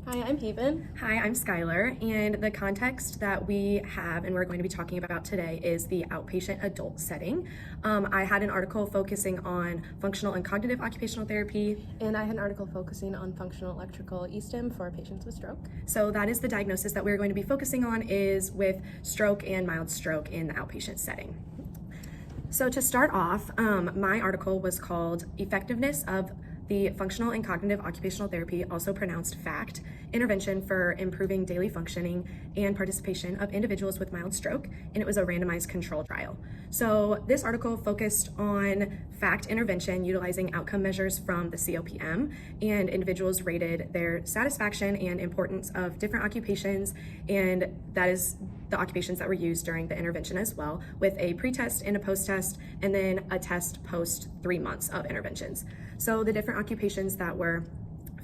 Hi, I'm Haven. Hi, I'm Skylar, and the context that we have and we're going to be talking about today is the outpatient adult setting. I had an article focusing on functional and cognitive occupational therapy. And I had an article focusing on functional electrical e-stim for patients with stroke. So that is the diagnosis that we're going to be focusing on is with stroke and mild stroke in the outpatient setting. So to start off, my article was called Effectiveness of the Functional and Cognitive Occupational Therapy, also pronounced FACT, Intervention for Improving Daily Functioning and Participation of Individuals with Mild Stroke, and it was a randomized control trial. So this article focused on FACT intervention utilizing outcome measures from the COPM, and individuals rated their satisfaction and importance of different occupations, and that is the occupations that were used during the intervention as well, with a pre-test and a post-test, and then a test post 3 months of interventions. So the different occupations that were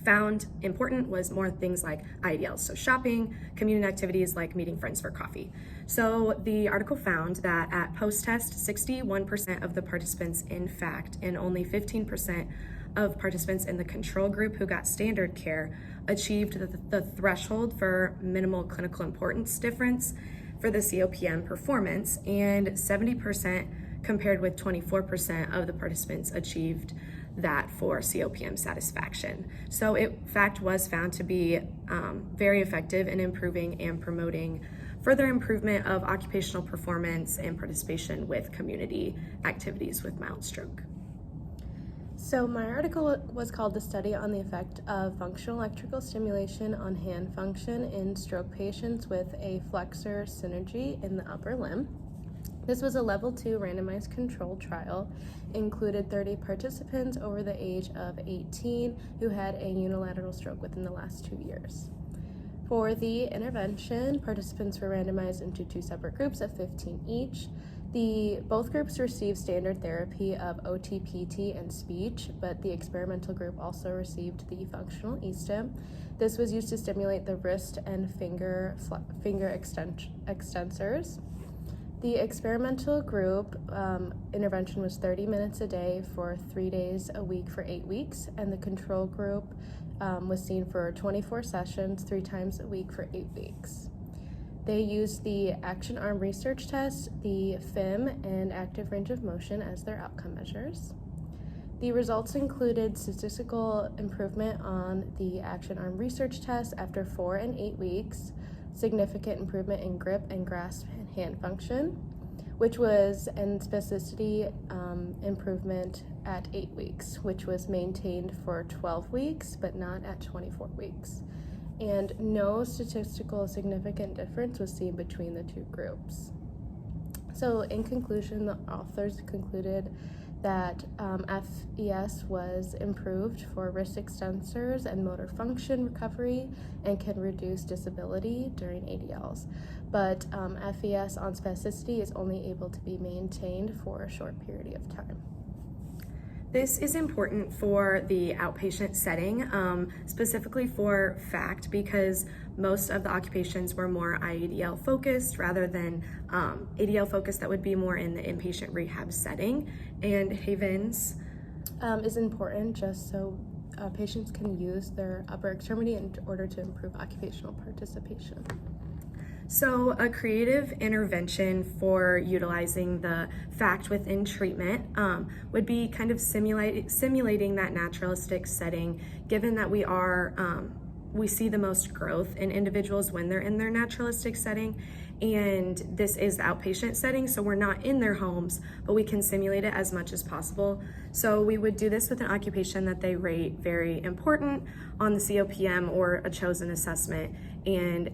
found important was more things like IEDLs, so shopping, community activities like meeting friends for coffee. So the article found that at post-test, 61% of the participants in FACT and only 15% of participants in the control group who got standard care achieved the threshold for minimal clinical importance difference for the COPM performance, and 70% compared with 24% of the participants achieved that for COPM satisfaction. So FACT was found to be very effective in improving and promoting further improvement of occupational performance and participation with community activities with mild stroke. So my article was called The Study on the Effect of Functional Electrical Stimulation on Hand Function in Stroke Patients with a Flexor Synergy in the Upper Limb. This was a level 2 randomized controlled trial, included 30 participants over the age of 18 who had a unilateral stroke within the last 2 years. For the intervention, participants were randomized into 2 separate groups of 15 each. Both groups received standard therapy of OT, PT, and speech, but the experimental group also received the functional e-stim. This was used to stimulate the wrist and finger extensors. The experimental group intervention was 30 minutes a day for 3 days a week for 8 weeks, and the control group was seen for 24 sessions, 3 times a week for 8 weeks. They used the action arm research test, the FIM, and active range of motion as their outcome measures. The results included statistical improvement on the action arm research test after 4 and 8 weeks, significant improvement in grip and grasp and hand function, and spasticity improvement at 8 weeks, which was maintained for 12 weeks, but not at 24 weeks. And no statistical significant difference was seen between the 2 groups. So in conclusion, the authors concluded that FES was improved for wrist extensors and motor function recovery and can reduce disability during ADLs. But FES on spasticity is only able to be maintained for a short period of time. This is important for the outpatient setting, specifically for FACT, because most of the occupations were more IEDL focused rather than ADL focused that would be more in the inpatient rehab setting. And Havens is important just so patients can use their upper extremity in order to improve occupational participation. So a creative intervention for utilizing the FACT within treatment would be kind of simulating that naturalistic setting, given that we see the most growth in individuals when they're in their naturalistic setting, and this is the outpatient setting, so we're not in their homes, but we can simulate it as much as possible. So we would do this with an occupation that they rate very important on the COPM or a chosen assessment, and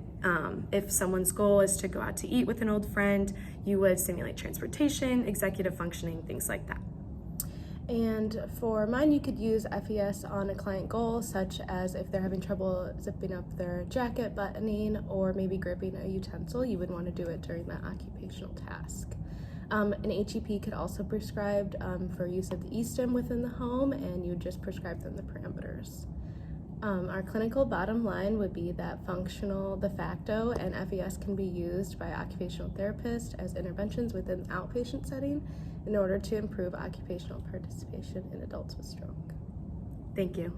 if someone's goal is to go out to eat with an old friend, you would simulate transportation, executive functioning, things like that. And for mine, you could use FES on a client goal, such as if they're having trouble zipping up their jacket buttoning or maybe gripping a utensil, you would want to do it during that occupational task. An HEP could also prescribe for use of the e-stim within the home, and you would just prescribe them the parameters. Our clinical bottom line would be that the FACTO and FES can be used by occupational therapists as interventions within the outpatient setting in order to improve occupational participation in adults with stroke. Thank you.